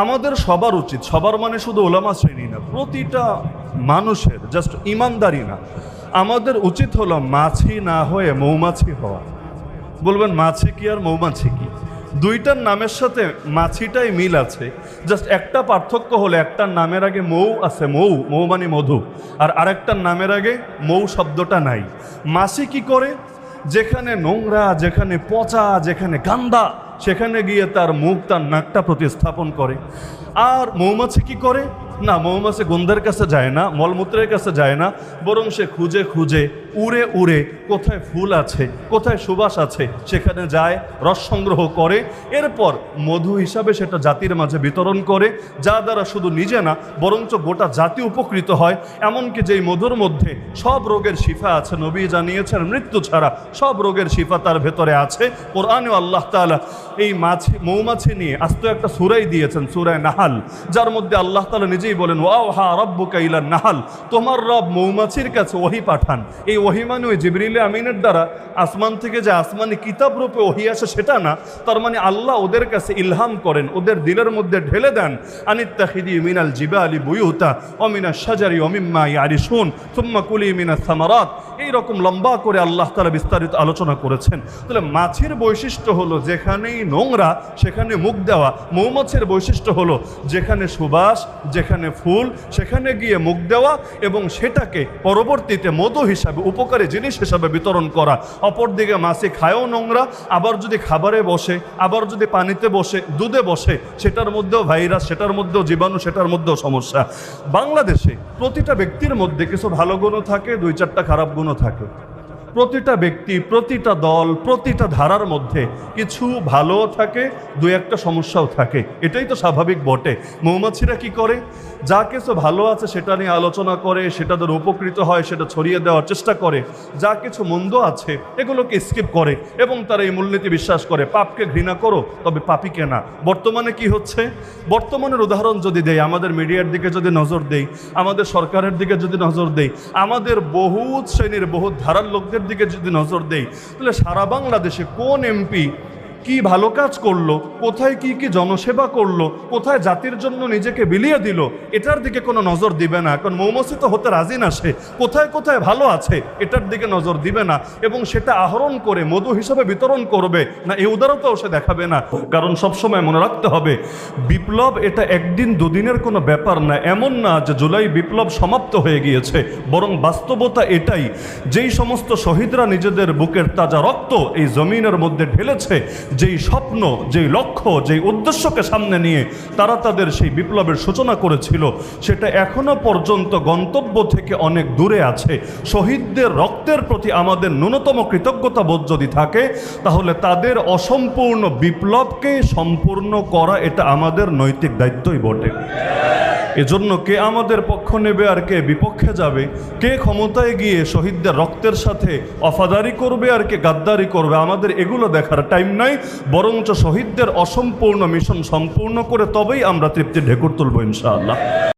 আমাদের সবার উচিত, সবার মানে শুধু ওলামা শ্রেণী না, প্রতিটা মানুষের, জাস্ট ইমানদারি না, আমাদের উচিত হলো মাছি না হয়ে মৌমাছি হওয়া। বলবেন মাছি কি আর মৌমাছি কি? দুইটার নামের সাথে মাছিটাই মিল আছে, জাস্ট একটা পার্থক্য হলো একটার নামের আগে মৌ আছে, মৌ মানে মধু, আর আরেকটার নামের আগে মৌ শব্দটা নাই। মাছি কি করে? যেখানে নোংরা, যেখানে পচা, যেখানে গান্দা, সেখানে গিয়ে তার মুখ, তার নাকটা প্রতিস্থাপন করে। আর মৌমাছি কি করে? না, মৌমাছি গন্ধের কাছে যায় না, মলমূত্রের কাছে যায় না, বরং সে খুঁজে খুঁজে, উড়ে উড়ে কোথায় ফুল আছে, কোথায় সুবাস আছে, সেখানে যায়, রস সংগ্রহ করে, এরপর মধু হিসাবে সেটা জাতির মাঝে বিতরণ করে, যা দ্বারা শুধু নিজে না বরঞ্চ গোটা জাতি উপকৃত হয়। এমনকি যেই মধুর মধ্যে সব রোগের শিফা আছে, নবী জানিয়েছেন মৃত্যু ছাড়া সব রোগের শিফা তার ভেতরে আছে। কোরআনেও আল্লাহ তাআলা এই মৌমাছি নিয়ে আস্ত একটা সূরাই দিয়েছেন, সূরা নাহাল, যার মধ্যে আল্লাহ তাআলা নিজেই বলেন ওয়াহা রাব্বুকা ইলান নাহাল, তোমার রব মৌমাছির কাছে ওহী পাঠান। এই ওহী মানে ওই জিবরিল আমিনের দ্বারা আসমান থেকে যে আসমানি কিতাব রূপে ওহী আসে সেটা না, তার মানে আল্লাহ ওদের কাছে ইলহাম করেন, ওদের দিলের মধ্যে ঢেলে দেন, আনিত্তাখিদি মিনাল জিবালি বুয়ুতা ওয়া মিনাশ শাজারি ওয়া মিম্মা ইয়ারিশুন সুম্মা কুলি মিনাস সামারাত। এইরকম লম্বা করে আল্লাহ তাআলা বিস্তারিত আলোচনা করেছেন। তাহলে মাছির বৈশিষ্ট্য হলো যেখানেই নোংরা সেখানে মুখ দেওয়া, মৌমাছির বৈশিষ্ট্য হলো যেখানে সুবাস, যেখানে ফুল, সেখানে গিয়ে মুখ দেওয়া এবং সেটাকে পরবর্তীতে মধু হিসাবে, উপকারী জিনিস হিসাবে বিতরণ করা। অপরদিকে মাছি খায়ও নোংরা, আবার যদি খাবারে বসে, আবার যদি পানিতে বসে, দুধে বসে, সেটার মধ্যেও ভাইরাস, সেটার মধ্যেও জীবাণু, সেটার মধ্যেও সমস্যা। বাংলাদেশে প্রতিটা ব্যক্তির মধ্যে কিছু ভালো গুণও থাকে, দুই চারটা খারাপ গুণও থাকে। প্রতিটা ব্যক্তি, প্রতিটা দল, প্রতিটা ধারার মধ্যে কিছু ভালোও থাকে, দু একটা সমস্যাও থাকে, এটাই তো স্বাভাবিক বটে। মৌমাছিরা কি করে? যা কিছু ভালো আছে সেটা নিয়ে আলোচনা করে, সেটা দ্বারা উপকৃত হয়, সেটা ছড়িয়ে দেওয়ার চেষ্টা করে। যা কিছু মন্দ আছে এগুলোকে স্কিপ করে এবং তারা এই মূলনীতি বিশ্বাস করে, পাপকে ঘৃণা করো তবে পাপীকে না। বর্তমানে কি হচ্ছে? বর্তমানের উদাহরণ যদি দেই, আমাদের মিডিয়ার দিকে যদি নজর দেই, আমাদের সরকারের দিকে যদি নজর দেই, আমাদের বহুত শ্রেণীর, বহুত ধারার লোকদের দিকে যদি নজর দেই, তাহলে সারা বাংলাদেশে কোন এমপি কি ভালো কাজ করলো, কোথায় কি কি জনসেবা করলো, কোথায় জাতির জন্য নিজেকে বিলিয়ে দিল, এটার দিকে কোনো নজর দিবে না। কারণ মৌমাছি তো হতে রাজি না, সে কোথায় কোথায় ভালো আছে এটার দিকে নজর দিবে না এবং সেটা আহরণ করে মধু হিসাবে বিতরণ করবে না, এই উদারতাও সে দেখাবে না। কারণ সবসময় মনে রাখতে হবে, বিপ্লব এটা একদিন দুদিনের কোনো ব্যাপার না। এমন না যে জুলাই বিপ্লব সমাপ্ত হয়ে গিয়েছে, বরং বাস্তবতা এটাই, যেই সমস্ত শহীদরা নিজেদের বুকের তাজা রক্ত এই জমিনের মধ্যে ঢেলেছে, যেই স্বপ্ন, যেই লক্ষ্য, যেই উদ্দেশ্যকে সামনে নিয়ে তারা তাদের সেই বিপ্লবের সূচনা করেছিল, সেটা এখনো পর্যন্ত গন্তব্য থেকে অনেক দূরে আছে। শহীদদের রক্তের প্রতি আমাদের ন্যূনতম কৃতজ্ঞতা বোধ যদি থাকে, তাহলে তাদের অসম্পূর্ণ বিপ্লবকে সম্পূর্ণ করা এটা আমাদের নৈতিক দায়িত্বই বটে। এজন্য কে আমাদের পক্ষ নেবে আর কে বিপক্ষে যাবে, কে ক্ষমতায় গিয়ে শহীদদের রক্তের সাথে ওফাদারি করবে আর কে গাদ্দারি করবে, আমাদের এগুলো দেখার টাইম নাই। বরঞ্চ শহীদদের অসম্পূর্ণ মিশন সম্পূর্ণ করে তবেই আমরা তৃপ্তির ঢেকুর তুলব ইনশাআল্লাহ।